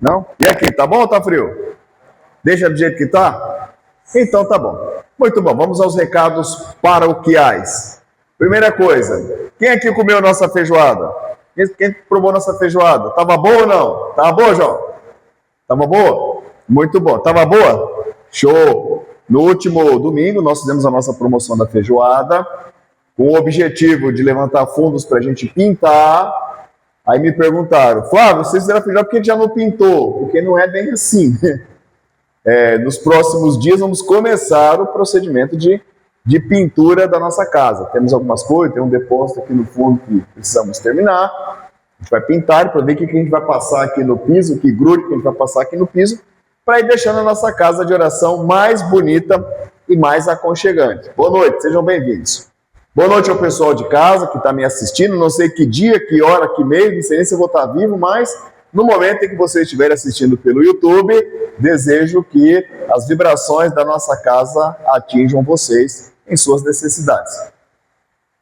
Não? E aqui, tá bom ou tá frio? Deixa do jeito que tá? Então tá bom. Muito bom, vamos aos recados paroquiais. Primeira coisa, quem aqui comeu nossa feijoada? Quem provou nossa feijoada? Tava boa ou não? Tava boa, João? Tava boa? Muito bom. Tava boa? Show! No último domingo, nós fizemos a nossa promoção da feijoada, com o objetivo de levantar fundos para a gente pintar. Aí me perguntaram, Flávio, vocês fizeram a feijoada por que já não pintou? Porque não é bem assim. Nos próximos dias vamos começar o procedimento de pintura da nossa casa. Temos algumas coisas, tem um depósito aqui no fundo que precisamos terminar. A gente vai pintar para ver o que a gente vai passar aqui no piso, que grude que a gente vai passar aqui no piso, para ir deixando a nossa casa de oração mais bonita e mais aconchegante. Boa noite, sejam bem-vindos. Boa noite ao pessoal de casa que está me assistindo. Não sei que dia, que hora, que mês, não sei nem se eu vou estar vivo, mas no momento em que você estiver assistindo pelo YouTube, desejo que as vibrações da nossa casa atinjam vocês em suas necessidades.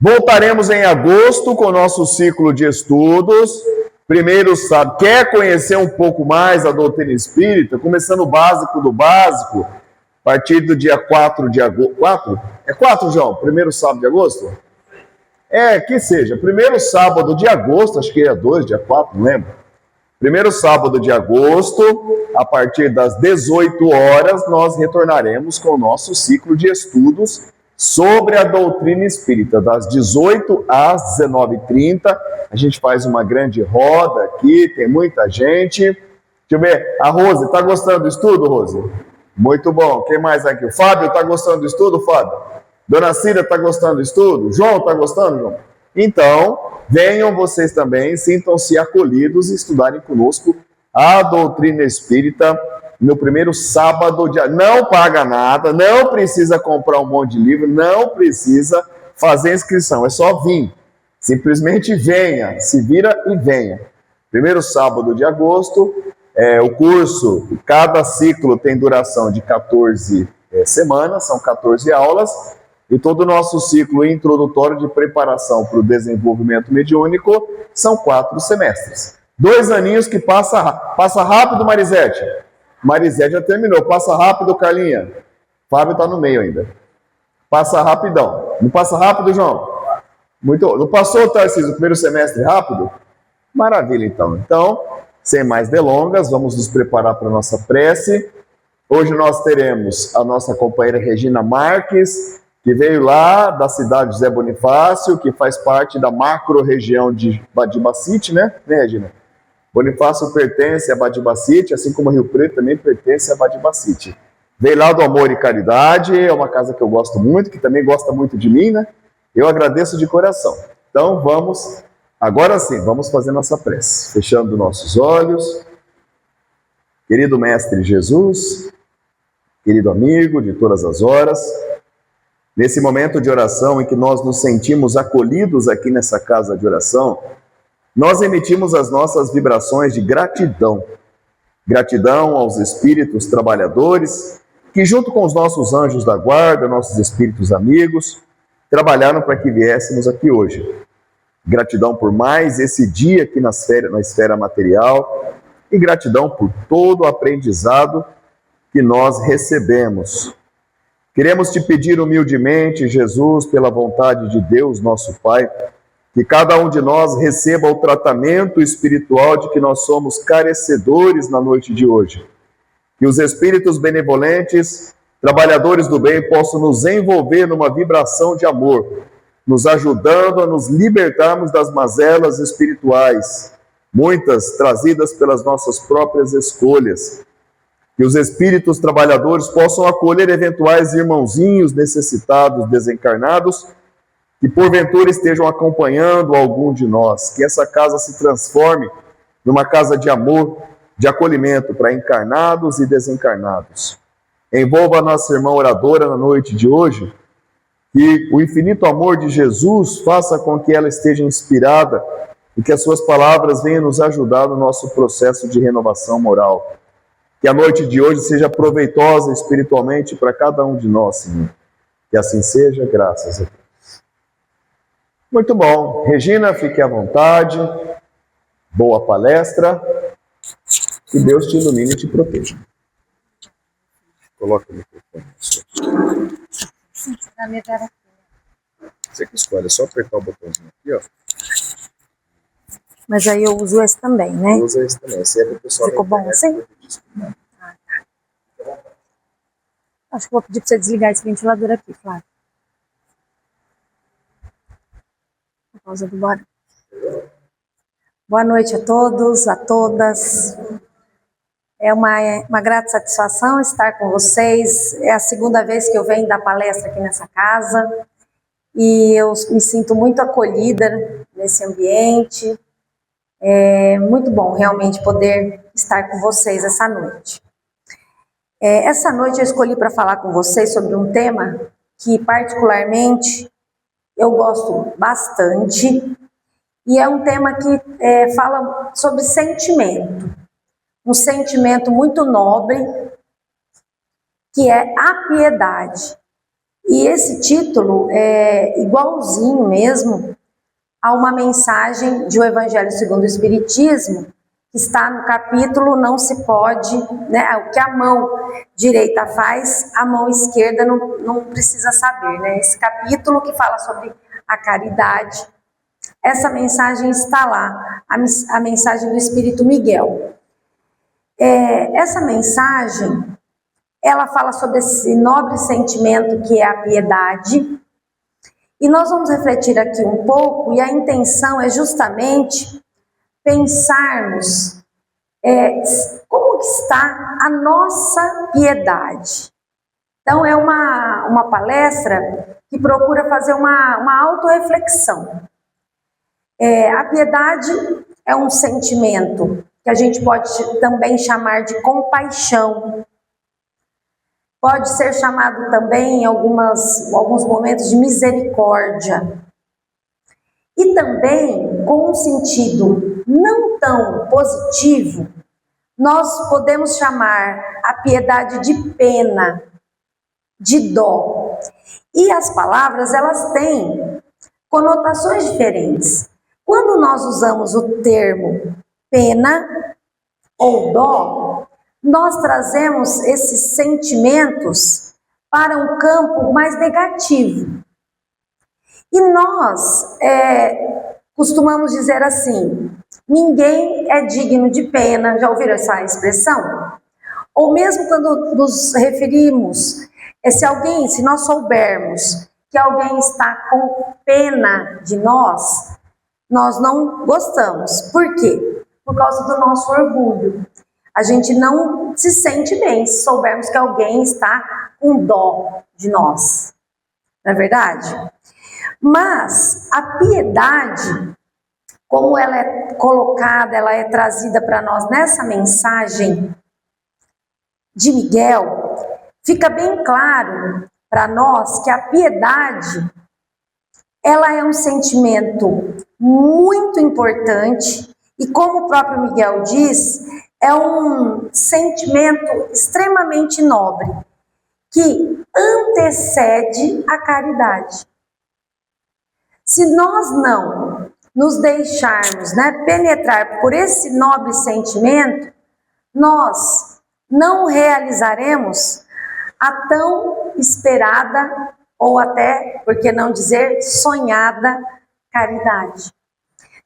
Voltaremos em agosto com o nosso ciclo de estudos. Primeiro, quer conhecer um pouco mais a doutrina espírita, começando o básico do básico, a partir do dia 4 de agosto. 4? É 4, João? Primeiro sábado de agosto? Que seja. Primeiro sábado de agosto, acho que é 2, dia 4, não lembro. Primeiro sábado de agosto, a partir das 18 horas, nós retornaremos com o nosso ciclo de estudos sobre a doutrina espírita. Das 18 às 19h30, a gente faz uma grande roda aqui, tem muita gente. Deixa eu ver, a Rose, está gostando do estudo, Rose? Muito bom. Quem mais aqui? O Fábio, está gostando do estudo, Fábio? Dona Cida, está gostando do estudo? João, está gostando, João? Então, venham vocês também, sintam-se acolhidos e estudarem conosco a doutrina espírita no primeiro sábado de... Não paga nada, não precisa comprar um monte de livro, não precisa fazer inscrição, é só vir. Simplesmente venha, se vira e venha. Primeiro sábado de agosto, o curso, cada ciclo tem duração de 14 semanas, são 14 aulas, e todo o nosso ciclo introdutório de preparação para o desenvolvimento mediúnico são 4 semestres. 2 aninhos que passa rápido, Marisete. Marisete já terminou. Passa rápido, Carlinha. Fábio está no meio ainda. Passa rapidão. Não passa rápido, João? Muito. Não passou, Tarcísio, o primeiro semestre rápido? Maravilha, então. Então, sem mais delongas, vamos nos preparar para a nossa prece. Hoje nós teremos a nossa companheira Regina Marques, que veio lá da cidade de José Bonifácio, que faz parte da macro-região de Badibacite, né, Regina? Bonifácio pertence a Badibacite, assim como Rio Preto também pertence a Badibacite. Veio lá do Amor e Caridade, é uma casa que eu gosto muito, que também gosta muito de mim, né? Eu agradeço de coração. Então vamos, agora sim, vamos fazer nossa prece. Fechando nossos olhos. Querido Mestre Jesus, querido amigo de todas as horas, nesse momento de oração em que nós nos sentimos acolhidos aqui nessa casa de oração, nós emitimos as nossas vibrações de gratidão. Gratidão aos espíritos trabalhadores, que junto com os nossos anjos da guarda, nossos espíritos amigos, trabalharam para que viéssemos aqui hoje. Gratidão por mais esse dia aqui na esfera material, e gratidão por todo o aprendizado que nós recebemos. Queremos te pedir humildemente, Jesus, pela vontade de Deus, nosso Pai, que cada um de nós receba o tratamento espiritual de que nós somos carecedores na noite de hoje. Que os espíritos benevolentes, trabalhadores do bem, possam nos envolver numa vibração de amor, nos ajudando a nos libertarmos das mazelas espirituais, muitas trazidas pelas nossas próprias escolhas. Que os espíritos trabalhadores possam acolher eventuais irmãozinhos necessitados, desencarnados, que porventura estejam acompanhando algum de nós, que essa casa se transforme numa casa de amor, de acolhimento para encarnados e desencarnados. Envolva a nossa irmã oradora na noite de hoje, que o infinito amor de Jesus faça com que ela esteja inspirada e que as suas palavras venham nos ajudar no nosso processo de renovação moral. Que a noite de hoje seja proveitosa espiritualmente para cada um de nós, Senhor. Que assim seja, graças a Deus. Muito bom. Regina, fique à vontade. Boa palestra. Que Deus te ilumine e te proteja. Coloca o microfone. Você que escolhe, é só apertar o botãozinho aqui, ó. Mas aí eu uso esse também, né? Usa esse também. Esse é pro pessoal. Ficou bom assim? Acho que vou pedir para você desligar esse ventilador aqui, Flávio. Por causa do barulho. Boa noite a todos, a todas. É uma grata satisfação estar com vocês. É a segunda vez que eu venho dar palestra aqui nessa casa. E eu me sinto muito acolhida nesse ambiente. É muito bom realmente poder estar com vocês essa noite. Essa noite eu escolhi para falar com vocês sobre um tema que particularmente eu gosto bastante, e é um tema que fala sobre sentimento, um sentimento muito nobre, que é a piedade. E esse título é igualzinho mesmo a uma mensagem de O Evangelho segundo o Espiritismo, que está no capítulo Não se pode, né? O que a mão direita faz, a mão esquerda não precisa saber, né? Esse capítulo que fala sobre a caridade, essa mensagem está lá, a mensagem do Espírito Miguel. Essa mensagem, ela fala sobre esse nobre sentimento que é a piedade, e nós vamos refletir aqui um pouco, e a intenção é justamente pensarmos como está a nossa piedade. Então é uma palestra que procura fazer uma autorreflexão. A piedade é um sentimento que a gente pode também chamar de compaixão. Pode ser chamado também em alguns momentos de misericórdia. E também, com um sentido não tão positivo, nós podemos chamar a piedade de pena, de dó. E as palavras, elas têm conotações diferentes. Quando nós usamos o termo pena ou dó, nós trazemos esses sentimentos para um campo mais negativo. E nós costumamos dizer assim, ninguém é digno de pena. Já ouviram essa expressão? Ou mesmo quando nos referimos, se nós soubermos que alguém está com pena de nós não gostamos. Por quê? Por causa do nosso orgulho. A gente não se sente bem se soubermos que alguém está com dó de nós. Não é verdade? Mas a piedade, como ela é colocada, ela é trazida para nós nessa mensagem de Miguel, fica bem claro para nós que a piedade, ela é um sentimento muito importante e, como o próprio Miguel diz, é um sentimento extremamente nobre, que antecede a caridade. Se nós não nos deixarmos penetrar por esse nobre sentimento, nós não realizaremos a tão esperada, ou até, por que não dizer, sonhada caridade.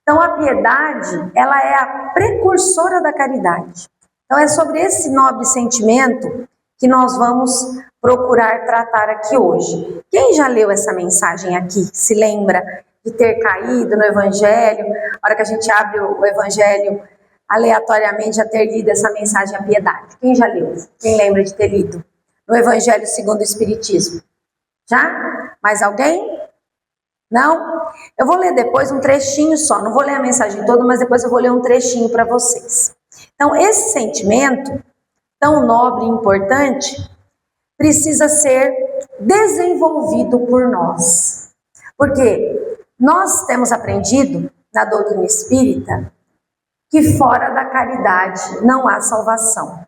Então a piedade, ela é a precursora da caridade. Então é sobre esse nobre sentimento que nós vamos procurar tratar aqui hoje. Quem já leu essa mensagem aqui, se lembra de ter caído no Evangelho, na hora que a gente abre o Evangelho, aleatoriamente já ter lido essa mensagem a piedade? Quem já leu? Quem lembra de ter lido no Evangelho segundo o Espiritismo? Já? Mais alguém? Não? Eu vou ler depois um trechinho só, não vou ler a mensagem toda, mas depois eu vou ler um trechinho para vocês. Então, esse sentimento tão nobre e importante precisa ser desenvolvido por nós. Porque nós temos aprendido na doutrina espírita que fora da caridade não há salvação.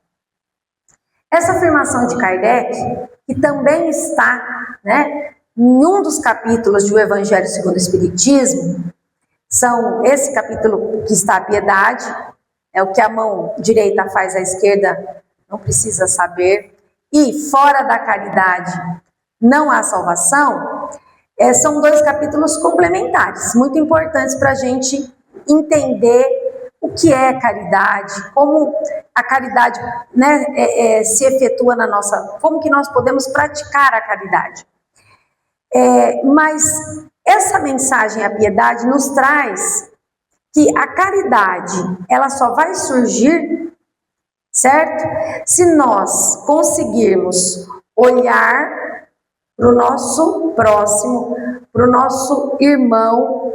Essa afirmação de Kardec, que também está, em um dos capítulos do Evangelho segundo o Espiritismo, são esse capítulo que está a piedade, É o que a mão direita faz, a esquerda não precisa saber. E fora da caridade não há salvação. São dois capítulos complementares, muito importantes para a gente entender o que é caridade, como a caridade, né, se efetua na nossa... Como que nós podemos praticar a caridade. Mas essa mensagem, a piedade, nos traz que a caridade, ela só vai surgir, certo? Se nós conseguirmos olhar para o nosso próximo, para o nosso irmão,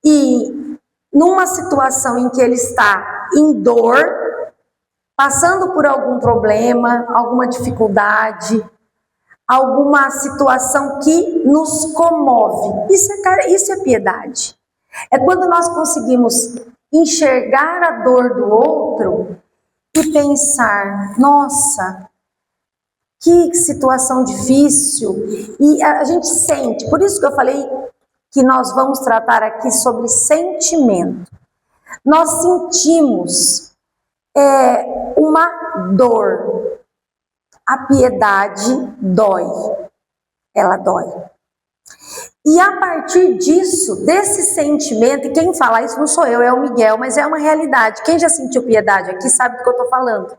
e numa situação em que ele está em dor, passando por algum problema, alguma dificuldade, alguma situação que nos comove. Isso é piedade. É quando nós conseguimos enxergar a dor do outro e pensar, nossa, que situação difícil. E a gente sente, por isso que eu falei que nós vamos tratar aqui sobre sentimento. Nós sentimos uma dor. A piedade dói, ela dói. E a partir disso, desse sentimento, e quem fala isso não sou eu, é o Miguel, mas é uma realidade. Quem já sentiu piedade aqui sabe do que eu estou falando.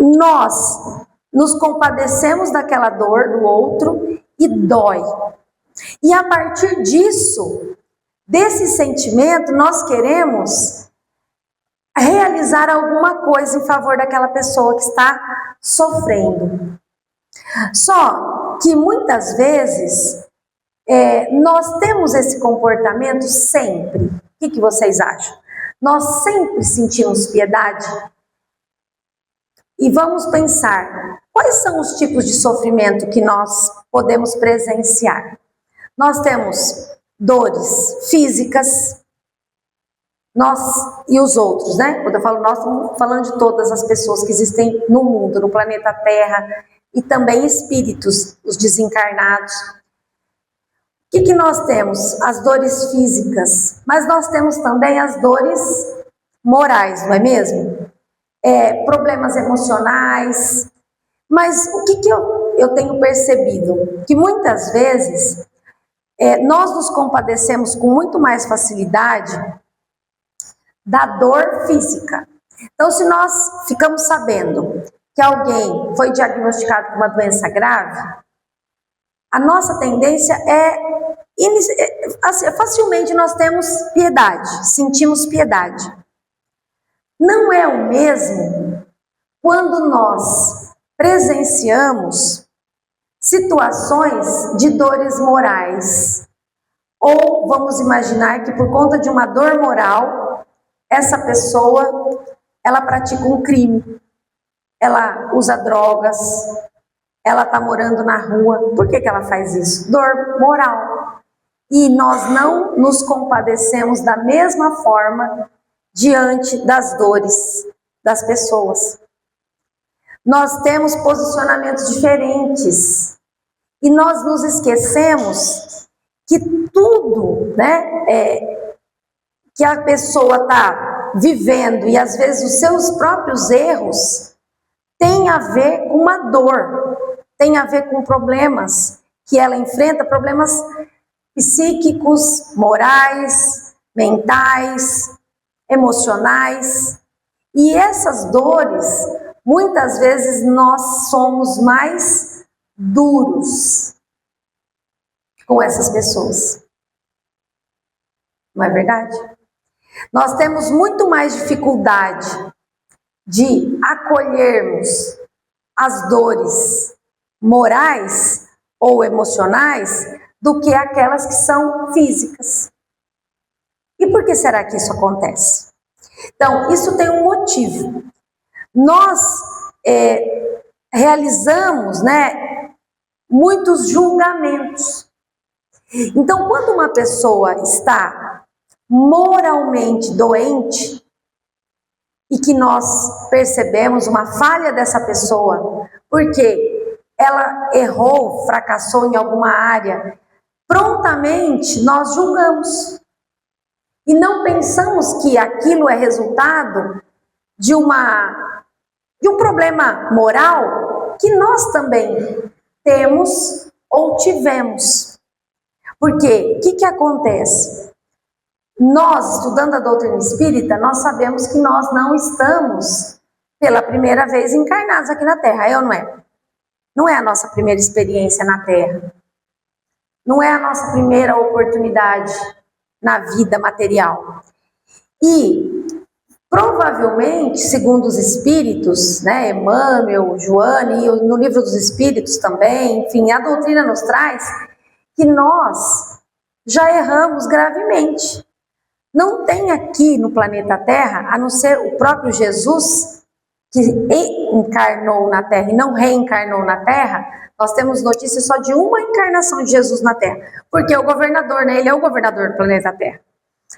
Nós nos compadecemos daquela dor do outro e dói. E a partir disso, desse sentimento, nós queremos realizar alguma coisa em favor daquela pessoa que está sofrendo. Só que muitas vezes nós temos esse comportamento sempre. O que vocês acham? Nós sempre sentimos piedade? E vamos pensar, quais são os tipos de sofrimento que nós podemos presenciar? Nós temos dores físicas, nós e os outros, né? Quando eu falo nós, estamos falando de todas as pessoas que existem no mundo, no planeta Terra, e também espíritos, os desencarnados. O que nós temos? As dores físicas, mas nós temos também as dores morais, não é mesmo? Problemas emocionais. Mas o que eu tenho percebido? Que muitas vezes nós nos compadecemos com muito mais facilidade da dor física. Então, se nós ficamos sabendo que alguém foi diagnosticado com uma doença grave, a nossa tendência facilmente nós temos piedade, sentimos piedade. Não é o mesmo quando nós presenciamos situações de dores morais. Ou vamos imaginar que por conta de uma dor moral, essa pessoa, ela pratica um crime. Ela usa drogas, ela está morando na rua. Por que ela faz isso? Dor moral. E nós não nos compadecemos da mesma forma diante das dores das pessoas. Nós temos posicionamentos diferentes. E nós nos esquecemos que tudo, que a pessoa está vivendo, e às vezes os seus próprios erros, tem a ver com uma dor, tem a ver com problemas que ela enfrenta, problemas psíquicos, morais, mentais, emocionais. E essas dores, muitas vezes nós somos mais duros com essas pessoas. Não é verdade? Nós temos muito mais dificuldade de acolhermos as dores morais ou emocionais do que aquelas que são físicas. E por que será que isso acontece? Então, isso tem um motivo. Nós realizamos, muitos julgamentos. Então, quando uma pessoa está moralmente doente e que nós percebemos uma falha dessa pessoa, porque ela errou, fracassou em alguma área, prontamente nós julgamos. e não pensamos que aquilo é resultado de um problema moral que nós também temos ou tivemos. Porque o que acontece? Nós, estudando a doutrina espírita, nós sabemos que nós não estamos pela primeira vez encarnados aqui na Terra, é ou não é? Não é a nossa primeira experiência na Terra. Não é a nossa primeira oportunidade na vida material. E, provavelmente, segundo os espíritos, né, Emmanuel, Joane, e no livro dos espíritos também, enfim, a doutrina nos traz que nós já erramos gravemente. Não tem aqui no planeta Terra, a não ser o próprio Jesus, que encarnou na Terra e não reencarnou na Terra. Nós temos notícia só de uma encarnação de Jesus na Terra, porque é o governador, né? Ele é o governador do planeta Terra.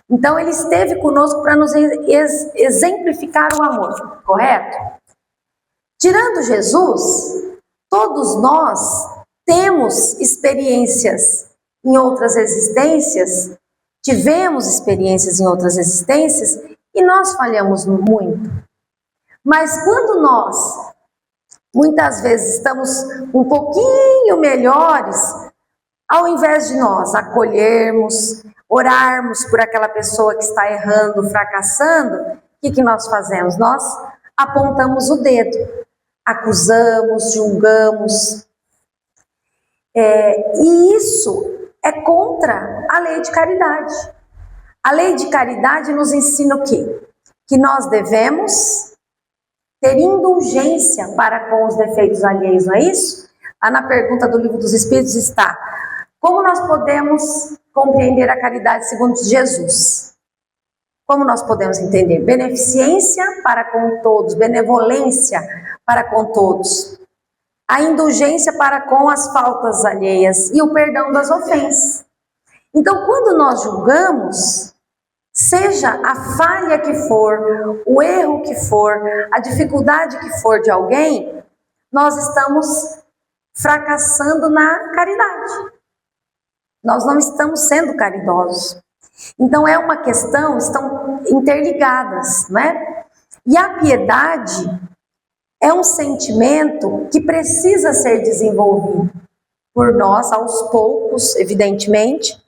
Então, ele esteve conosco para nos exemplificar o amor, correto? Tirando Jesus, todos nós temos experiências em outras existências, tivemos experiências em outras existências e nós falhamos muito. Mas quando nós, muitas vezes, estamos um pouquinho melhores, ao invés de nós acolhermos, orarmos por aquela pessoa que está errando, fracassando, o que nós fazemos? Nós apontamos o dedo, acusamos, julgamos. E isso é contra a lei de caridade. A lei de caridade nos ensina o quê? Que nós devemos ter indulgência para com os defeitos alheios, não é isso? Lá na pergunta do Livro dos Espíritos está: como nós podemos compreender a caridade segundo Jesus? Como nós podemos entender? Beneficência para com todos, benevolência para com todos, a indulgência para com as faltas alheias e o perdão das ofensas. Então, quando nós julgamos, seja a falha que for, o erro que for, a dificuldade que for de alguém, nós estamos fracassando na caridade. Nós não estamos sendo caridosos. Então é uma questão, estão interligadas, não é? E a piedade é um sentimento que precisa ser desenvolvido por nós, aos poucos, evidentemente,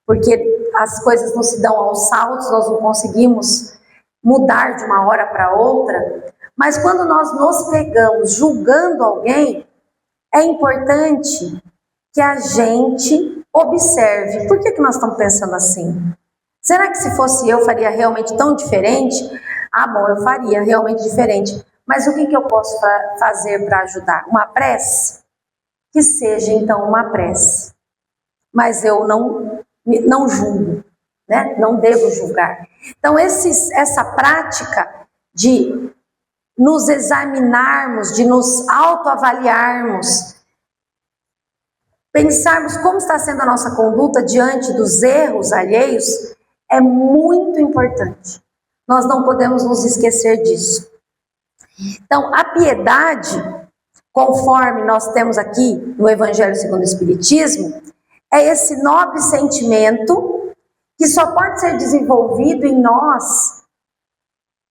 porque as coisas não se dão aos saltos, nós não conseguimos mudar de uma hora para outra, mas quando nós nos pegamos julgando alguém, é importante que a gente observe. Por que nós estamos pensando assim? Será que se fosse eu, faria realmente tão diferente? Ah, bom, eu faria realmente diferente. Mas o que eu posso fazer para ajudar? Uma prece? Que seja, então, uma prece. Mas eu não julgo, né? Não devo julgar. Então, essa prática de nos examinarmos, de nos autoavaliarmos, pensarmos como está sendo a nossa conduta diante dos erros alheios, é muito importante. Nós não podemos nos esquecer disso. Então, a piedade, conforme nós temos aqui no Evangelho segundo o Espiritismo, é esse nobre sentimento que só pode ser desenvolvido em nós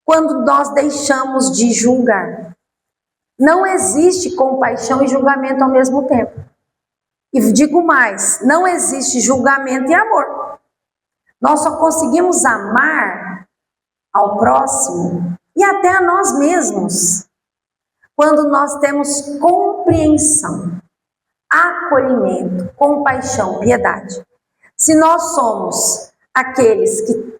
quando nós deixamos de julgar. Não existe compaixão e julgamento ao mesmo tempo. E digo mais, não existe julgamento e amor. Nós só conseguimos amar ao próximo e até a nós mesmos quando nós temos compreensão, acolhimento, compaixão, piedade. Se nós somos aqueles que,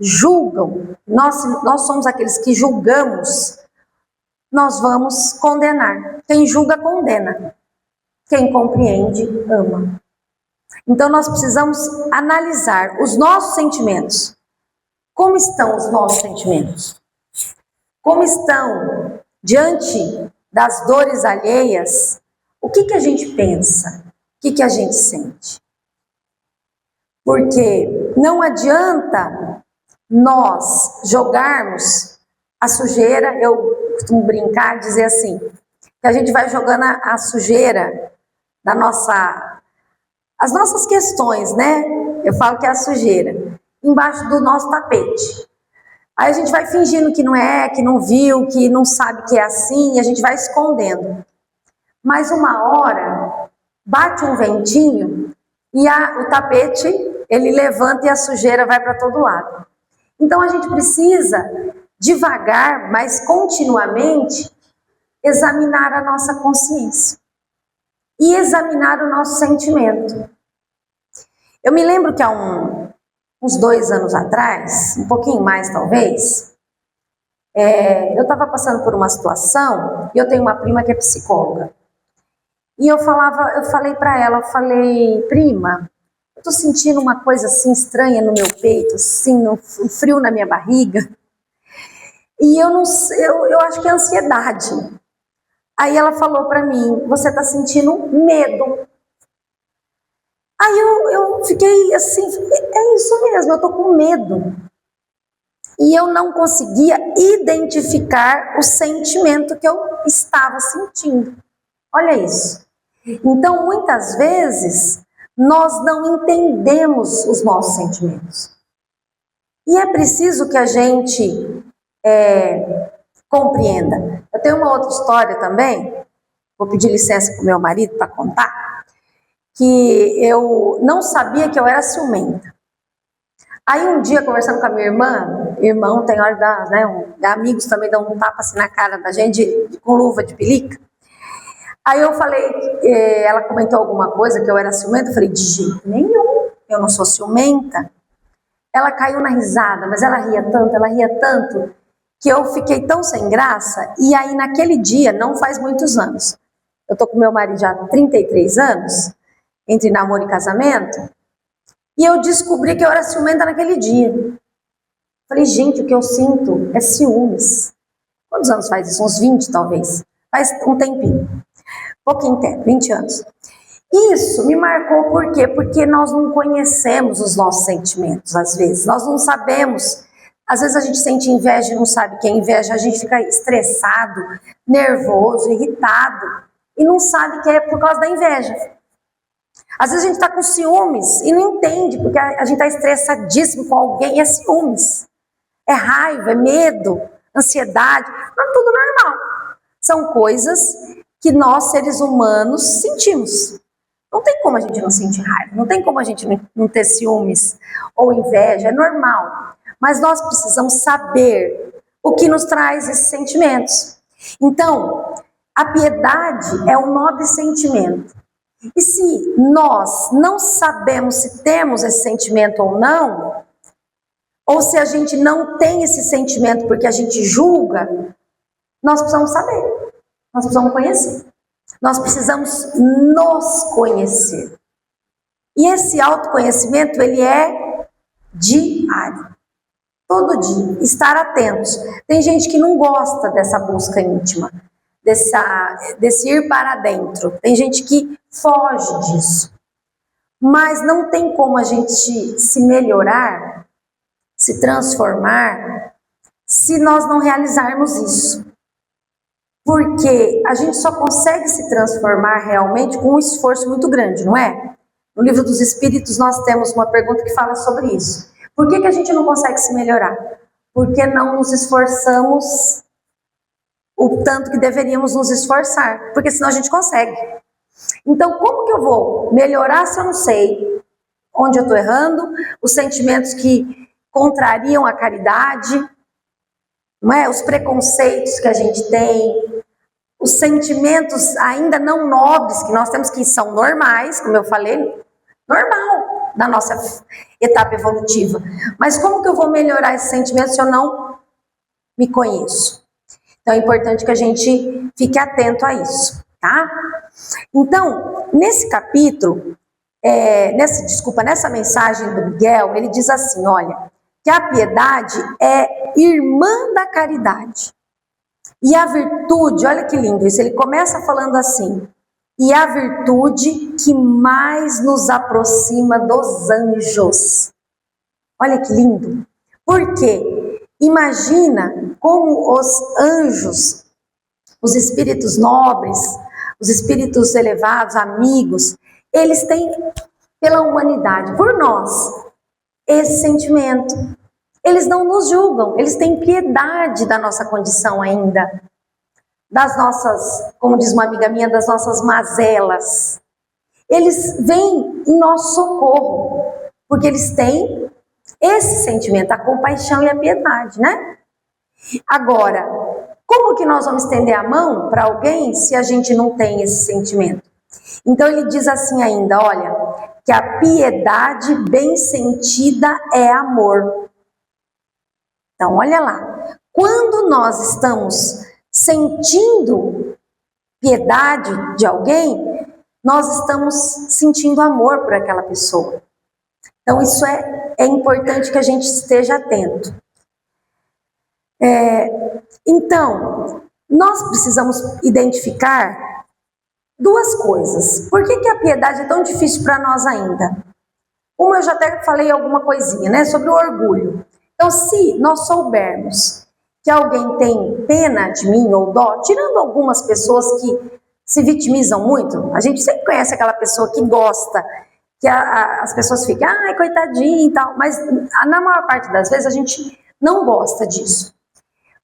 julgam, nós somos aqueles que julgamos, nós vamos condenar. Quem julga, condena. Quem compreende, ama. Então nós precisamos analisar os nossos sentimentos. Como estão os nossos sentimentos? Como estão diante das dores alheias? O que a gente pensa? O que a gente sente? Porque não adianta nós jogarmos a sujeira, eu costumo brincar, dizer assim, que a gente vai jogando a sujeira as nossas questões, né? Eu falo que é a sujeira. embaixo do nosso tapete. Aí a gente vai fingindo que não é, que não viu, que não sabe que é assim, e a gente vai escondendo. Mas uma hora, bate um ventinho e o tapete, ele levanta e a sujeira vai para todo lado. Então a gente precisa, devagar, mas continuamente, examinar a nossa consciência e examinar o nosso sentimento. Eu me lembro que há uns 2 anos atrás, um pouquinho mais talvez, eu estava passando por uma situação, e eu tenho uma prima que é psicóloga, e eu falei para ela, prima, eu tô sentindo uma coisa assim estranha no meu peito, assim, um frio na minha barriga, e eu acho que é ansiedade. Aí ela falou para mim, você tá sentindo medo. Aí eu fiquei assim, é isso mesmo, eu tô com medo. E eu não conseguia identificar o sentimento que eu estava sentindo. Olha isso. Então, muitas vezes, nós não entendemos os nossos sentimentos. E é preciso que a gente compreenda. Eu tenho uma outra história também, vou pedir licença para o meu marido para contar, que eu não sabia que eu era ciumenta. Aí um dia, conversando com a minha irmão tem hora amigos também dão um tapa assim na cara da gente, com luva de pelica. Aí eu falei, ela comentou alguma coisa que eu era ciumenta, eu falei, de jeito nenhum, eu não sou ciumenta. Ela caiu na risada, mas ela ria tanto, que eu fiquei tão sem graça, e aí naquele dia, não faz muitos anos, eu tô com meu marido já há 33 anos, entre namoro e casamento, e eu descobri que eu era ciumenta naquele dia. Falei, gente, o que eu sinto é ciúmes. Quantos anos faz isso? Uns 20 talvez. Faz um tempinho. Pouquinho tempo, 20 anos. Isso me marcou por quê? Porque nós não conhecemos os nossos sentimentos, às vezes. Nós não sabemos. Às vezes a gente sente inveja e não sabe que é inveja. A gente fica estressado, nervoso, irritado. E não sabe que é por causa da inveja. Às vezes a gente está com ciúmes e não entende, porque a gente está estressadíssimo com alguém, é ciúmes. É raiva, é medo, ansiedade, não é tudo normal. São coisas que nós, seres humanos, sentimos. Não tem como a gente não sentir raiva, não tem como a gente não ter ciúmes ou inveja, é normal. Mas nós precisamos saber o que nos traz esses sentimentos. Então, a piedade é um nobre sentimento. E se nós não sabemos se temos esse sentimento ou não, ou se a gente não tem esse sentimento porque a gente julga, nós precisamos saber, nós precisamos conhecer, nós precisamos nos conhecer. E esse autoconhecimento, ele é diário, todo dia, estar atentos. Tem gente que não gosta dessa busca íntima, desse ir para dentro. Tem gente que foge disso. Mas não tem como a gente se melhorar, se transformar, se nós não realizarmos isso. Porque a gente só consegue se transformar realmente com um esforço muito grande, não é? No Livro dos Espíritos nós temos uma pergunta que fala sobre isso. Por que a gente não consegue se melhorar? Porque não nos esforçamos o tanto que deveríamos nos esforçar, porque senão a gente consegue. Então, como que eu vou melhorar se eu não sei onde eu estou errando, os sentimentos que contrariam a caridade, não é? Os preconceitos que a gente tem, os sentimentos ainda não nobres que nós temos, que são normais, como eu falei, normal da nossa etapa evolutiva. Mas como que eu vou melhorar esses sentimentos se eu não me conheço? Então é importante que a gente fique atento a isso, tá? Então, nesse capítulo, nessa mensagem do Miguel, ele diz assim, olha, que a piedade é irmã da caridade. E a virtude, olha que lindo isso, ele começa falando assim, e a virtude que mais nos aproxima dos anjos. Olha que lindo. Por quê? Imagina como os anjos, os espíritos nobres, os espíritos elevados, amigos, eles têm pela humanidade, por nós, esse sentimento. Eles não nos julgam, eles têm piedade da nossa condição ainda, das nossas, como diz uma amiga minha, das nossas mazelas. Eles vêm em nosso socorro, porque eles têm esse sentimento, a compaixão e a piedade, né? Agora, como que nós vamos estender a mão para alguém se a gente não tem esse sentimento? Então ele diz assim ainda, olha, que a piedade bem sentida é amor. Então olha lá, quando nós estamos sentindo piedade de alguém, nós estamos sentindo amor por aquela pessoa. Então isso é importante que a gente esteja atento. Então, nós precisamos identificar duas coisas. Por que a piedade é tão difícil para nós ainda? Uma, eu já até falei alguma coisinha, né, sobre o orgulho. Então, se nós soubermos que alguém tem pena de mim ou dó, tirando algumas pessoas que se vitimizam muito, a gente sempre conhece aquela pessoa que gosta, que as pessoas ficam, ai, coitadinha e tal, mas na maior parte das vezes a gente não gosta disso.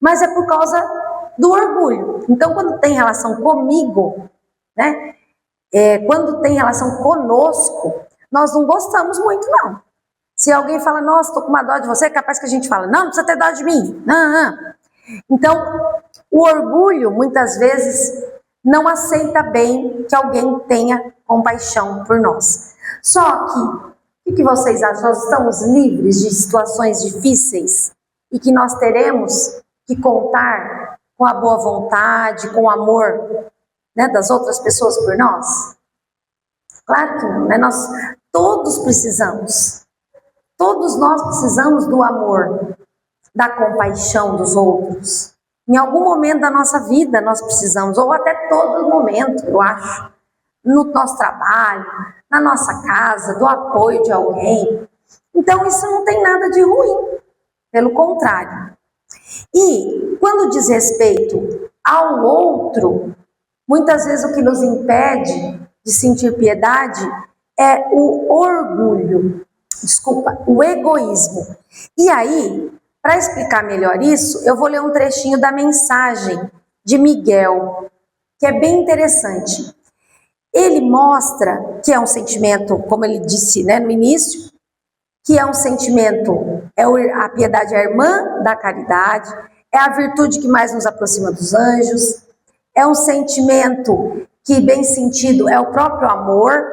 Mas é por causa do orgulho. Então, quando tem relação comigo, né, quando tem relação conosco, nós não gostamos muito, não. Se alguém fala, nossa, estou com uma dó de você, é capaz que a gente fala, não precisa ter dó de mim. Não. Então, o orgulho, muitas vezes, não aceita bem que alguém tenha compaixão por nós. Só que, o que vocês acham? Nós estamos livres de situações difíceis e que nós teremos que contar com a boa vontade, com o amor, né, das outras pessoas por nós? Claro que não, né? Nós todos precisamos. Todos nós precisamos do amor, da compaixão dos outros. Em algum momento da nossa vida nós precisamos, ou até todo momento, eu acho. No nosso trabalho, na nossa casa, do apoio de alguém. Então isso não tem nada de ruim, pelo contrário. E quando diz respeito ao outro, muitas vezes o que nos impede de sentir piedade é o orgulho. O egoísmo. E aí, para explicar melhor isso, eu vou ler um trechinho da mensagem de Miguel, que é bem interessante. Ele mostra que é um sentimento, como ele disse, né, no início, que é um sentimento, a piedade é a irmã da caridade, é a virtude que mais nos aproxima dos anjos, é um sentimento que, bem sentido, é o próprio amor.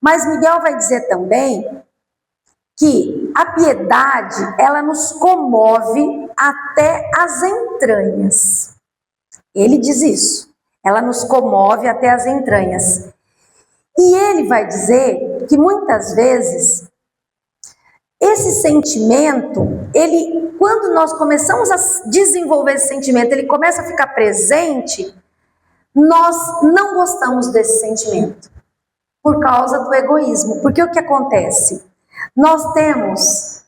Mas Miguel vai dizer também que a piedade, ela nos comove até as entranhas. Ele diz isso, ela nos comove até as entranhas. E ele vai dizer que muitas vezes esse sentimento, quando nós começamos a desenvolver esse sentimento, ele começa a ficar presente, nós não gostamos desse sentimento, por causa do egoísmo. Porque o que acontece? Nós temos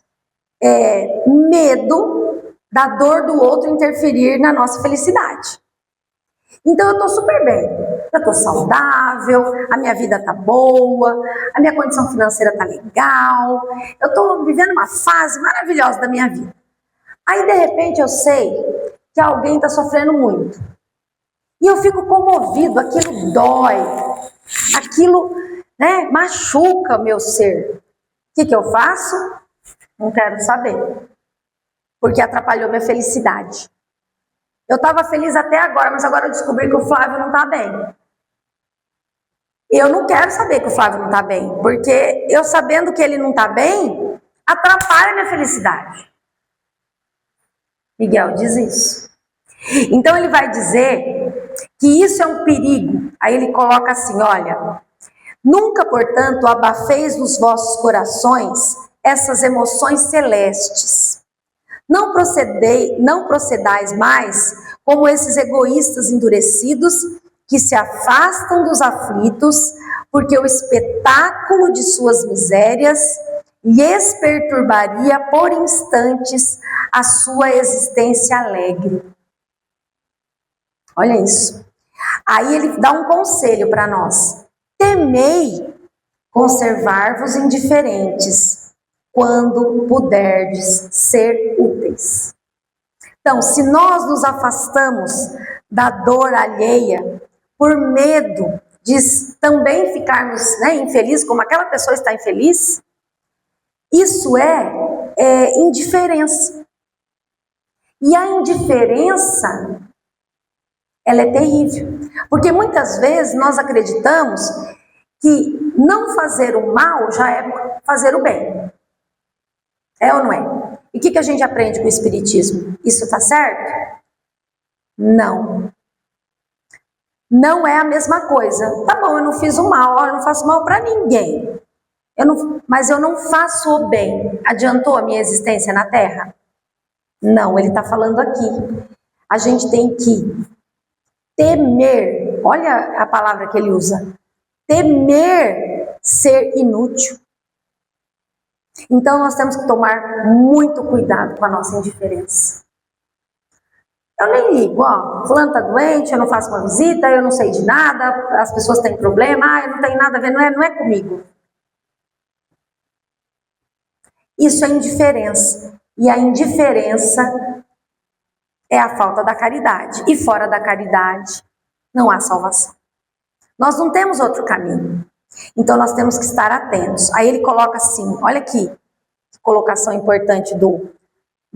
medo da dor do outro interferir na nossa felicidade. Então eu estou super bem, eu estou saudável, a minha vida está boa, a minha condição financeira está legal, eu estou vivendo uma fase maravilhosa da minha vida. Aí de repente eu sei que alguém está sofrendo muito. E eu fico comovido, aquilo dói, aquilo, né, machuca o meu ser. O que eu faço? Não quero saber, porque atrapalhou minha felicidade. Eu estava feliz até agora, mas agora eu descobri que o Flávio não está bem. Eu não quero saber que o Flávio não está bem, porque eu sabendo que ele não está bem, atrapalha minha felicidade. Miguel diz isso. Então ele vai dizer que isso é um perigo. Aí ele coloca assim, olha, nunca, portanto, abafeis nos vossos corações essas emoções celestes. Não procedais mais como esses egoístas endurecidos que se afastam dos aflitos, porque o espetáculo de suas misérias lhes perturbaria por instantes a sua existência alegre. Olha isso. Aí ele dá um conselho para nós. Temei conservar-vos indiferentes, quando puderdes ser úteis. Então, se nós nos afastamos da dor alheia por medo de também ficarmos, né, infelizes, como aquela pessoa está infeliz, isso é indiferença. E a indiferença, ela é terrível, porque muitas vezes nós acreditamos que não fazer o mal já é fazer o bem. É ou não é? E o que a gente aprende com o Espiritismo? Isso está certo? Não. Não é a mesma coisa. Tá bom, eu não fiz o mal, eu não faço mal para ninguém. Mas eu não faço o bem. Adiantou a minha existência na Terra? Não, ele está falando aqui. A gente tem que temer, olha a palavra que ele usa, temer ser inútil. Então nós temos que tomar muito cuidado com a nossa indiferença. Eu nem ligo, ó, fulano está doente, eu não faço uma visita, eu não sei de nada, as pessoas têm problema, eu não tenho nada a ver, não é comigo. Isso é indiferença. E a indiferença é a falta da caridade. E fora da caridade, não há salvação. Nós não temos outro caminho. Então, nós temos que estar atentos. Aí ele coloca assim, olha aqui, colocação importante do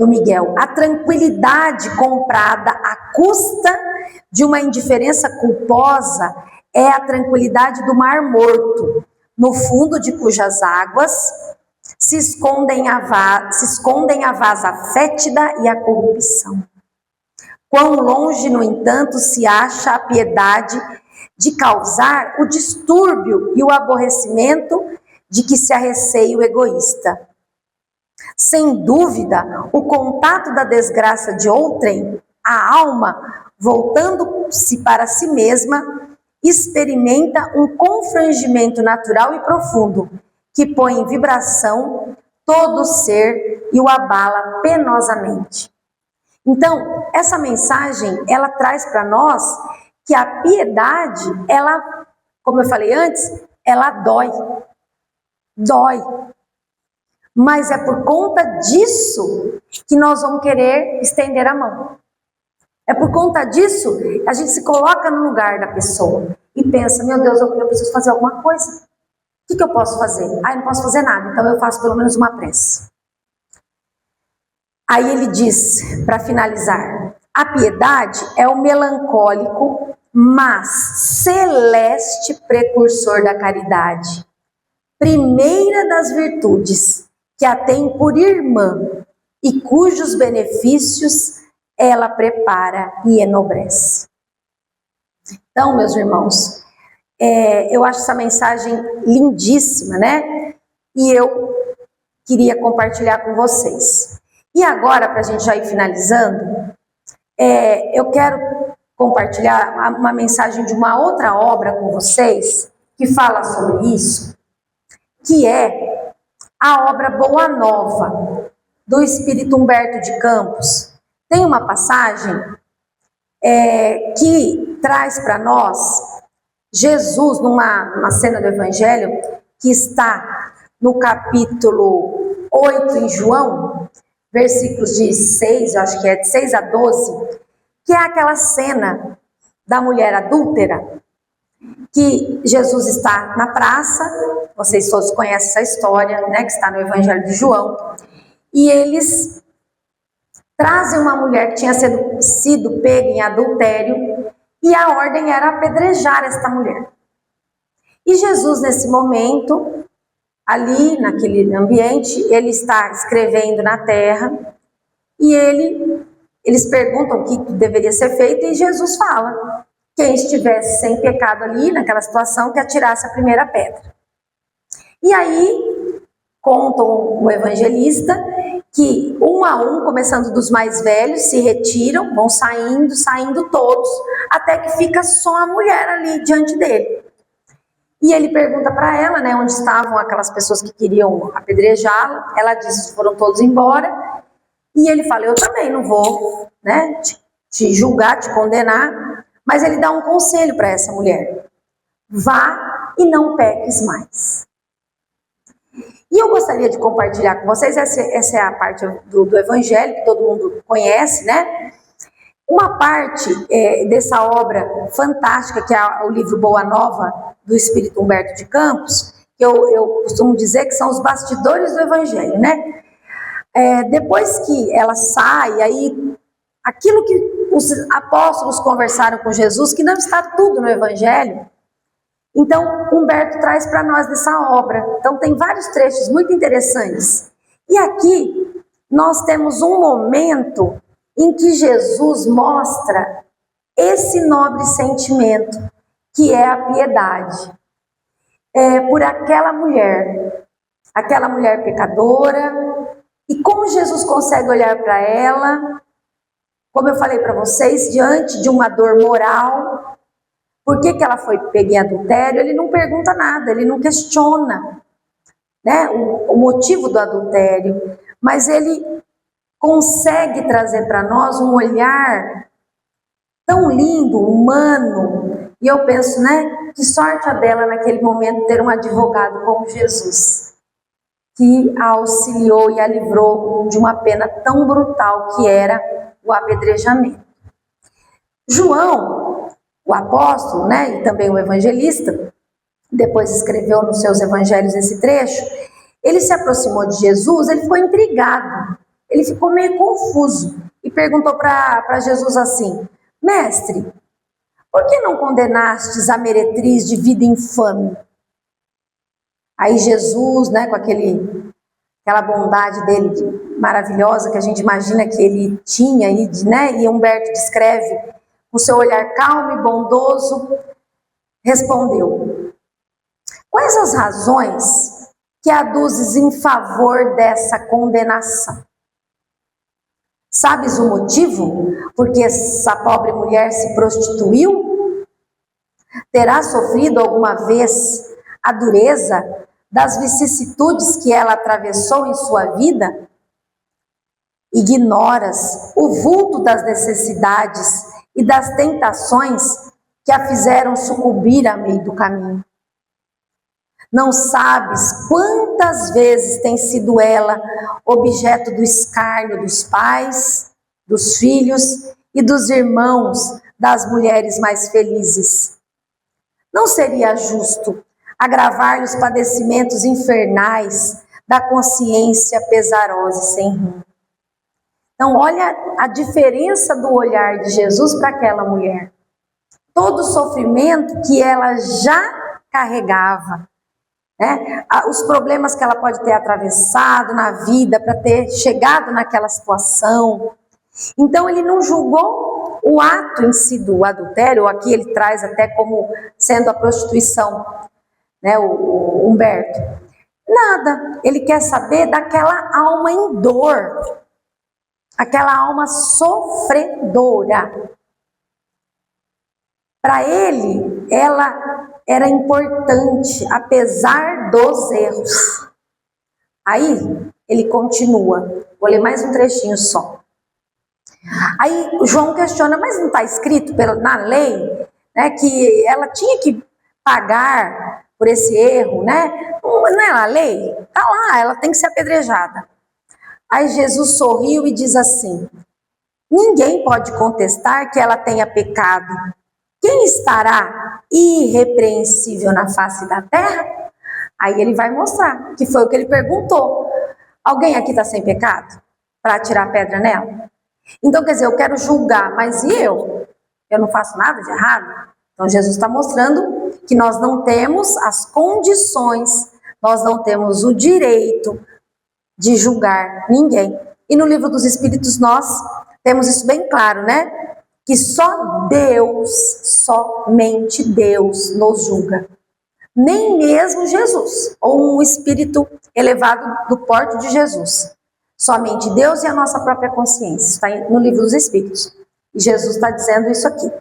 Miguel. A tranquilidade comprada à custa de uma indiferença culposa é a tranquilidade do mar morto, no fundo de cujas águas se escondem a vaza fétida e a corrupção. Quão longe, no entanto, se acha a piedade de causar o distúrbio e o aborrecimento de que se arreceia o egoísta. Sem dúvida, o contato da desgraça de outrem, a alma, voltando-se para si mesma, experimenta um confrangimento natural e profundo, que põe em vibração todo o ser e o abala penosamente. Então, essa mensagem, ela traz para nós que a piedade, ela, como eu falei antes, ela dói. Dói. Mas é por conta disso que nós vamos querer estender a mão. É por conta disso que a gente se coloca no lugar da pessoa e pensa, meu Deus, eu preciso fazer alguma coisa. O que eu posso fazer? Eu não posso fazer nada, então eu faço pelo menos uma prece. Aí ele diz, para finalizar, a piedade é o melancólico, mas celeste precursor da caridade, primeira das virtudes, que a tem por irmã e cujos benefícios ela prepara e enobrece. Então, meus irmãos, eu acho essa mensagem lindíssima, né? E eu queria compartilhar com vocês. E agora, para a gente já ir finalizando, eu quero compartilhar uma mensagem de uma outra obra com vocês, que fala sobre isso, que é a obra Boa Nova, do Espírito Humberto de Campos. Tem uma passagem que traz para nós Jesus, numa cena do Evangelho, que está no capítulo 8 em João, versículos de 6, eu acho que é de 6 a 12, que é aquela cena da mulher adúltera, que Jesus está na praça, vocês todos conhecem essa história, né, que está no Evangelho de João, e eles trazem uma mulher que tinha sido pega em adultério, e a ordem era apedrejar esta mulher. E Jesus, nesse momento, ali naquele ambiente, ele está escrevendo na terra, e eles perguntam o que deveria ser feito, e Jesus fala, quem estivesse sem pecado ali, naquela situação, que atirasse a primeira pedra. E aí, contam o evangelista, que um a um, começando dos mais velhos, se retiram, vão saindo todos, até que fica só a mulher ali diante dele. E ele pergunta para ela, né, onde estavam aquelas pessoas que queriam apedrejá-la. Ela diz, foram todos embora. E ele fala, eu também não vou, né, te julgar, te condenar. Mas ele dá um conselho para essa mulher. Vá e não peques mais. E eu gostaria de compartilhar com vocês, essa é a parte do Evangelho, que todo mundo conhece, né? Uma parte dessa obra fantástica, que é o livro Boa Nova, do Espírito Humberto de Campos, que eu costumo dizer que são os bastidores do Evangelho, né? Depois que ela sai, aí aquilo que os apóstolos conversaram com Jesus, que não está tudo no Evangelho, então Humberto traz para nós dessa obra. Então tem vários trechos muito interessantes. E aqui nós temos um momento em que Jesus mostra esse nobre sentimento, que é a piedade, por aquela mulher pecadora, e como Jesus consegue olhar para ela, como eu falei para vocês, diante de uma dor moral. Por que ela foi pega em adultério? Ele não pergunta nada, ele não questiona, né, o motivo do adultério, mas ele consegue trazer para nós um olhar tão lindo, humano, e eu penso, né, que sorte a dela naquele momento ter um advogado como Jesus, que a auxiliou e a livrou de uma pena tão brutal que era o apedrejamento. João, o apóstolo, né, e também o evangelista, depois escreveu nos seus evangelhos esse trecho, ele se aproximou de Jesus, ele ficou intrigado, ele ficou meio confuso e perguntou para Jesus assim: mestre, por que não condenastes a meretriz de vida infame? Aí Jesus, né, com aquela bondade dele maravilhosa que a gente imagina que ele tinha, né, e Humberto descreve, com seu olhar calmo e bondoso, respondeu: quais as razões que aduzes em favor dessa condenação? Sabes o motivo por que essa pobre mulher se prostituiu? Terá sofrido alguma vez a dureza das vicissitudes que ela atravessou em sua vida? Ignoras o vulto das necessidades e das tentações que a fizeram sucumbir a meio do caminho. Não sabes quantas vezes tem sido ela objeto do escárnio dos pais, dos filhos e dos irmãos das mulheres mais felizes. Não seria justo agravar-lhe os padecimentos infernais da consciência pesarosa e sem rumo. Então, olha a diferença do olhar de Jesus para aquela mulher. Todo o sofrimento que ela já carregava, né? Os problemas que ela pode ter atravessado na vida para ter chegado naquela situação. Então, ele não julgou o ato em si do adultério, ou aqui ele traz até como sendo a prostituição, né, o Humberto. Nada, ele quer saber daquela alma em dor, aquela alma sofredora. Para ele, ela era importante, apesar dos erros. Aí, ele continua. Vou ler mais um trechinho só. Aí, João questiona, mas não está escrito na lei, né, que ela tinha que pagar por esse erro, né? Não é na lei? Está lá, ela tem que ser apedrejada. Aí Jesus sorriu e diz assim: ninguém pode contestar que ela tenha pecado. Quem estará irrepreensível na face da terra? Aí ele vai mostrar, que foi o que ele perguntou. Alguém aqui está sem pecado? Para atirar pedra nela? Então, quer dizer, eu quero julgar, mas e eu? Eu não faço nada de errado? Então, Jesus está mostrando que nós não temos as condições, nós não temos o direito de julgar ninguém. E no livro dos Espíritos nós temos isso bem claro, né? Que só Deus, somente Deus nos julga. Nem mesmo Jesus, ou um espírito elevado do porte de Jesus. Somente Deus e a nossa própria consciência. Está no livro dos Espíritos. E Jesus está dizendo isso aqui.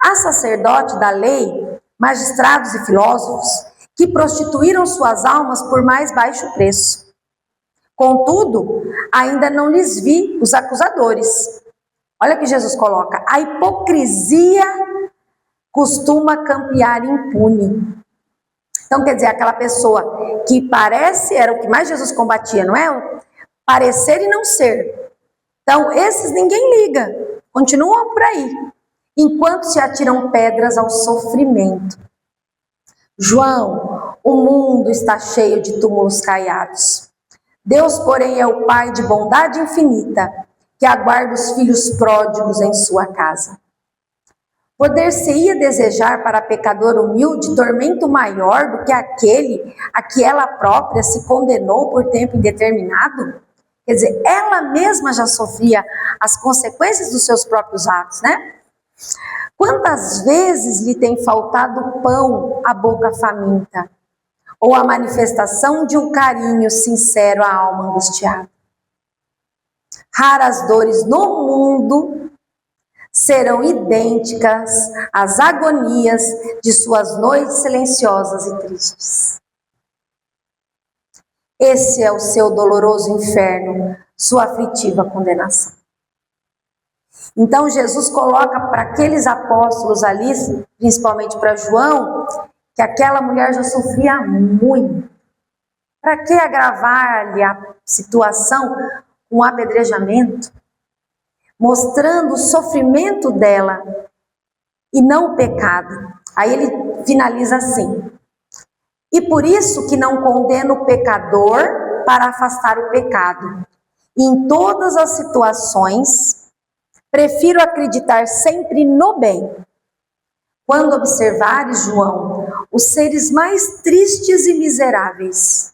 Há sacerdotes da lei, magistrados e filósofos, que prostituíram suas almas por mais baixo preço. Contudo, ainda não lhes vi os acusadores. Olha que Jesus coloca: a hipocrisia costuma campear impune. Então, quer dizer, aquela pessoa que parece, era o que mais Jesus combatia, não é? Parecer e não ser. Então, esses ninguém liga, continuam por aí, enquanto se atiram pedras ao sofrimento. João, o mundo está cheio de túmulos caiados. Deus, porém, é o Pai de bondade infinita, que aguarda os filhos pródigos em sua casa. Poder-se-ia desejar para a pecadora humilde tormento maior do que aquele a que ela própria se condenou por tempo indeterminado? Quer dizer, ela mesma já sofria as consequências dos seus próprios atos, né? Quantas vezes lhe tem faltado pão à boca faminta, ou a manifestação de um carinho sincero à alma angustiada? Raras dores no mundo serão idênticas às agonias de suas noites silenciosas e tristes. Esse é o seu doloroso inferno, sua aflitiva condenação. Então Jesus coloca para aqueles apóstolos ali, principalmente para João, que aquela mulher já sofria muito. Para que agravar-lhe a situação com um apedrejamento? Mostrando o sofrimento dela e não o pecado. Aí ele finaliza assim: e por isso que não condeno o pecador para afastar o pecado. E em todas as situações, prefiro acreditar sempre no bem. Quando observares, João, os seres mais tristes e miseráveis,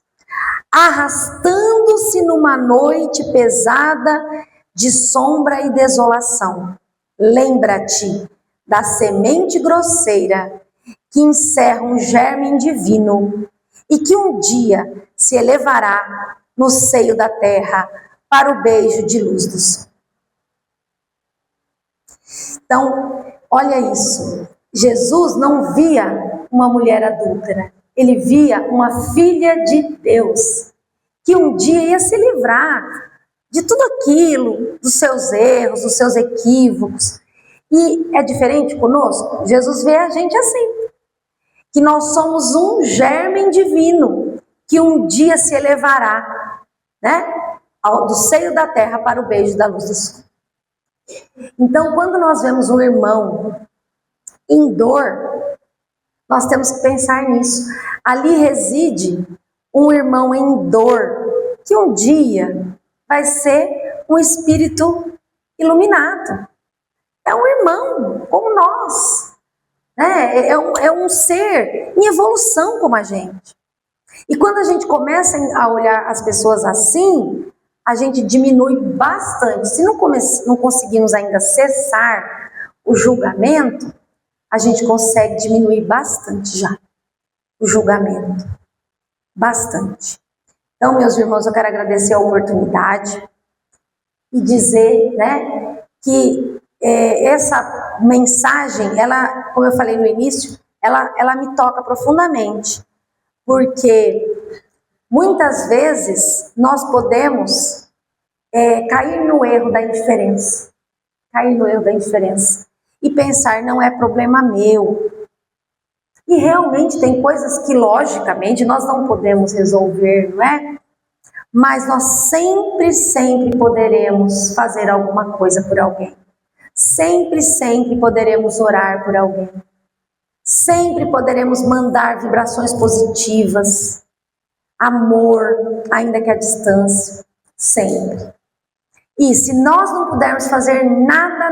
arrastando-se numa noite pesada de sombra e desolação, lembra-te da semente grosseira que encerra um germe divino e que um dia se elevará no seio da terra para o beijo de luz do sol. Então, olha isso. Jesus não via uma mulher adúltera, ele via uma filha de Deus, que um dia ia se livrar de tudo aquilo, dos seus erros, dos seus equívocos. E é diferente conosco? Jesus vê a gente assim, que nós somos um germe divino, que um dia se elevará, né, do seio da terra para o beijo da luz do sol. Então, quando nós vemos um irmão em dor, nós temos que pensar nisso. Ali reside um irmão em dor, que um dia vai ser um espírito iluminado. É um irmão como nós, né? É um ser em evolução como a gente. E quando a gente começa a olhar as pessoas assim, a gente diminui bastante. Se não conseguimos ainda cessar o julgamento, a gente consegue diminuir bastante já o julgamento. Bastante. Então, meus irmãos, eu quero agradecer a oportunidade e dizer, né, que essa mensagem, ela, como eu falei no início, ela me toca profundamente, porque muitas vezes nós podemos cair no erro da indiferença, e pensar, não é problema meu. E realmente tem coisas que logicamente nós não podemos resolver, não é? Mas nós sempre poderemos fazer alguma coisa por alguém. Sempre poderemos orar por alguém. Sempre poderemos mandar vibrações positivas, amor, ainda que à distância, sempre. E se nós não pudermos fazer nada,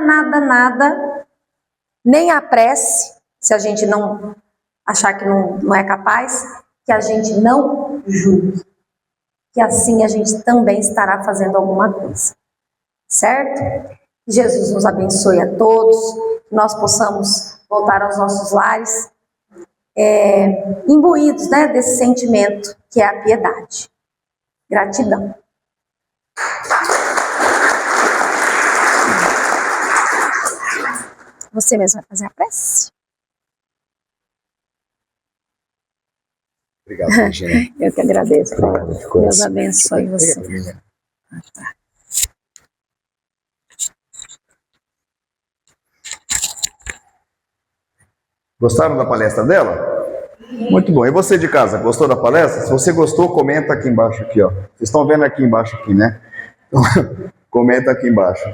nem a prece, se a gente não achar que não é capaz, que a gente não julgue, que assim a gente também estará fazendo alguma coisa, certo? Que Jesus nos abençoe a todos, que nós possamos voltar aos nossos lares, imbuídos, né, desse sentimento que é a piedade. Gratidão. Você mesmo vai fazer a prece? Obrigado, Regina. Eu que agradeço. Obrigado, de Deus coração. abençoe você. Obrigado. Tá. Gostaram da palestra dela? Muito bom. E você de casa, gostou da palestra? Se você gostou, comenta aqui embaixo aqui, ó. Vocês estão vendo aqui embaixo aqui, né? Então, comenta aqui embaixo.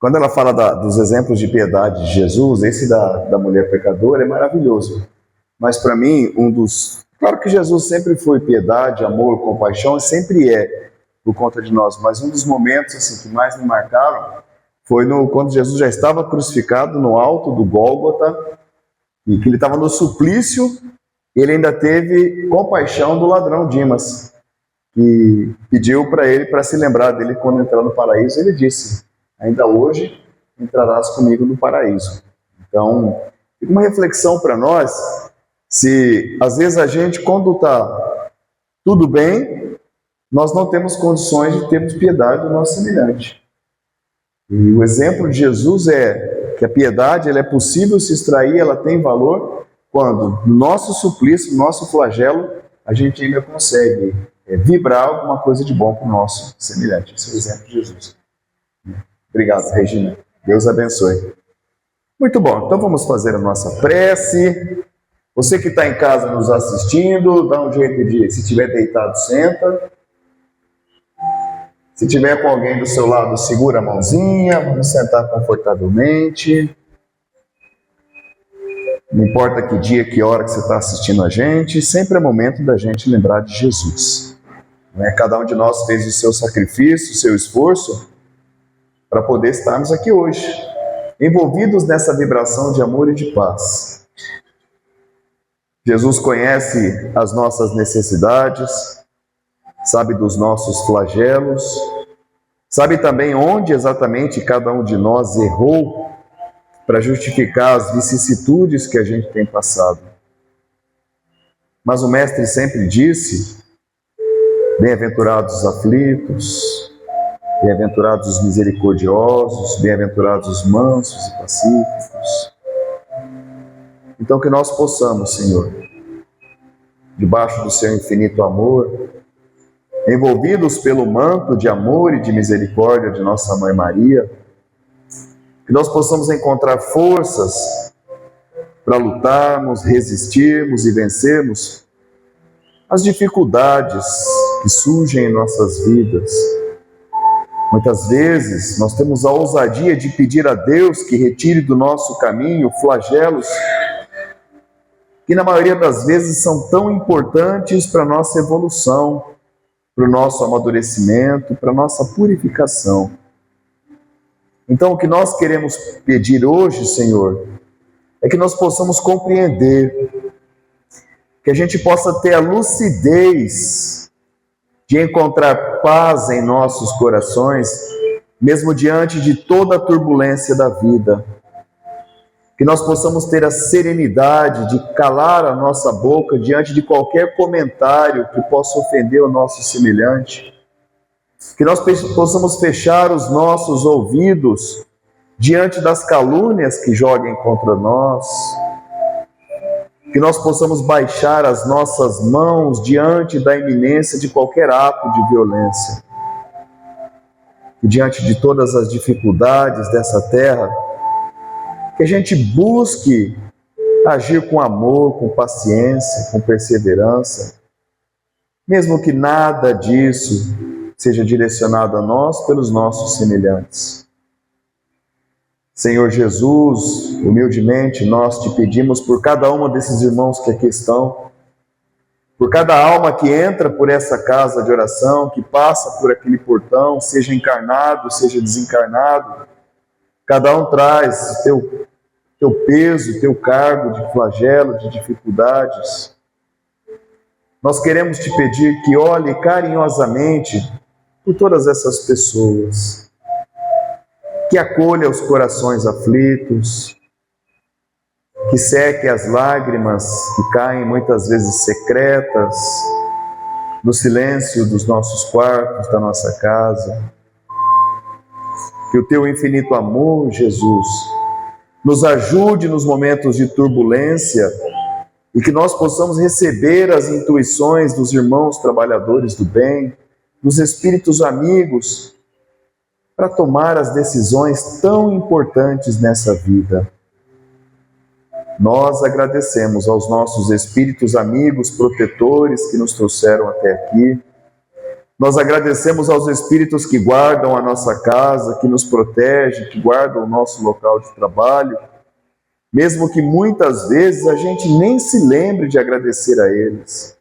Quando ela fala dos exemplos de piedade de Jesus, esse da mulher pecadora é maravilhoso. Mas para mim, claro que Jesus sempre foi piedade, amor, compaixão, e sempre é por conta de nós. Mas um dos momentos assim, que mais me marcaram foi quando Jesus já estava crucificado no alto do Gólgota, e que ele estava no suplício, ele ainda teve compaixão do ladrão Dimas, que pediu para ele para se lembrar dele quando entrar no paraíso. Ele disse: ainda hoje entrarás comigo no paraíso. Então, fica uma reflexão para nós, se às vezes a gente, quando está tudo bem, nós não temos condições de termos piedade do nosso semelhante. E o exemplo de Jesus é que a piedade ela é possível se extrair, ela tem valor, quando no nosso suplício, no nosso flagelo, a gente ainda consegue vibrar alguma coisa de bom para o nosso semelhante. Esse é o exemplo de Jesus. Obrigado, Regina. Deus abençoe. Muito bom, então vamos fazer a nossa prece. Você que está em casa nos assistindo, dá um jeito de, se estiver deitado, senta. Se tiver com alguém do seu lado, segura a mãozinha, vamos sentar confortavelmente. Não importa que dia, que hora que você está assistindo a gente, sempre é momento da gente lembrar de Jesus. Cada um de nós fez o seu sacrifício, o seu esforço, para poder estarmos aqui hoje, envolvidos nessa vibração de amor e de paz. Jesus conhece as nossas necessidades, sabe dos nossos flagelos, sabe também onde exatamente cada um de nós errou para justificar as vicissitudes que a gente tem passado. Mas o Mestre sempre disse: bem-aventurados os aflitos, bem-aventurados os misericordiosos, bem-aventurados os mansos e pacíficos. Então que nós possamos, Senhor, debaixo do seu infinito amor, envolvidos pelo manto de amor e de misericórdia de nossa Mãe Maria, que nós possamos encontrar forças para lutarmos, resistirmos e vencermos as dificuldades que surgem em nossas vidas. Muitas vezes nós temos a ousadia de pedir a Deus que retire do nosso caminho flagelos que na maioria das vezes são tão importantes para a nossa evolução, para o nosso amadurecimento, para a nossa purificação. Então, o que nós queremos pedir hoje, Senhor, é que nós possamos compreender, que a gente possa ter a lucidez de encontrar paz em nossos corações, mesmo diante de toda a turbulência da vida. Que nós possamos ter a serenidade de calar a nossa boca diante de qualquer comentário que possa ofender o nosso semelhante. Que nós possamos fechar os nossos ouvidos diante das calúnias que joguem contra nós. Que nós possamos baixar as nossas mãos diante da iminência de qualquer ato de violência. Que diante de todas as dificuldades dessa terra, que a gente busque agir com amor, com paciência, com perseverança, mesmo que nada disso seja direcionado a nós pelos nossos semelhantes. Senhor Jesus, humildemente nós te pedimos por cada um desses irmãos que aqui estão, por cada alma que entra por essa casa de oração, que passa por aquele portão, seja encarnado, seja desencarnado, cada um traz teu peso, teu cargo de flagelo, de dificuldades. Nós queremos te pedir que olhe carinhosamente por todas essas pessoas, que acolha os corações aflitos, que seque as lágrimas que caem muitas vezes secretas no silêncio dos nossos quartos, da nossa casa. Que o teu infinito amor, Jesus, nos ajude nos momentos de turbulência e que nós possamos receber as intuições dos irmãos trabalhadores do bem, dos espíritos amigos, para tomar as decisões tão importantes nessa vida. Nós agradecemos aos nossos espíritos amigos, protetores que nos trouxeram até aqui. Nós agradecemos aos espíritos que guardam a nossa casa, que nos protegem, que guardam o nosso local de trabalho, mesmo que muitas vezes a gente nem se lembre de agradecer a eles.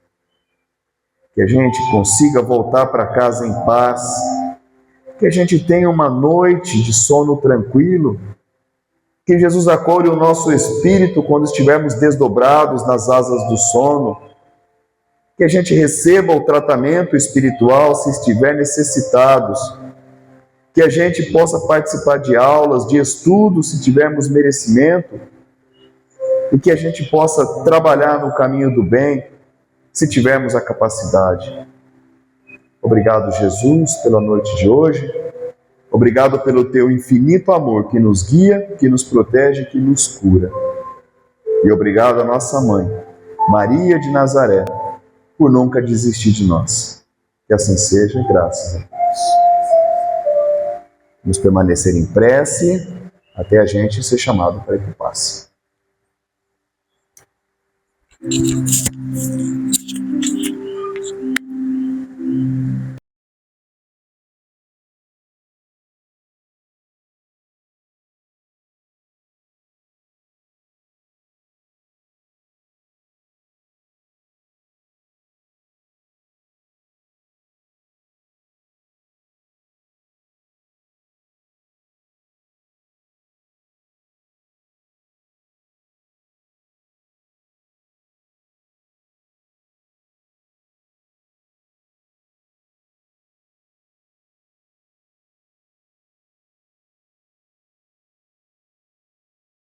Que a gente consiga voltar para casa em paz, que a gente tenha uma noite de sono tranquilo, que Jesus acolhe o nosso espírito quando estivermos desdobrados nas asas do sono, que a gente receba o tratamento espiritual se estiver necessitados, que a gente possa participar de aulas, de estudos se tivermos merecimento, e que a gente possa trabalhar no caminho do bem se tivermos a capacidade. Obrigado, Jesus, pela noite de hoje. Obrigado pelo teu infinito amor que nos guia, que nos protege, que nos cura. E obrigado à nossa mãe, Maria de Nazaré, por nunca desistir de nós. Que assim seja, graças a Deus. Vamos permanecer em prece até a gente ser chamado para ir para o passe.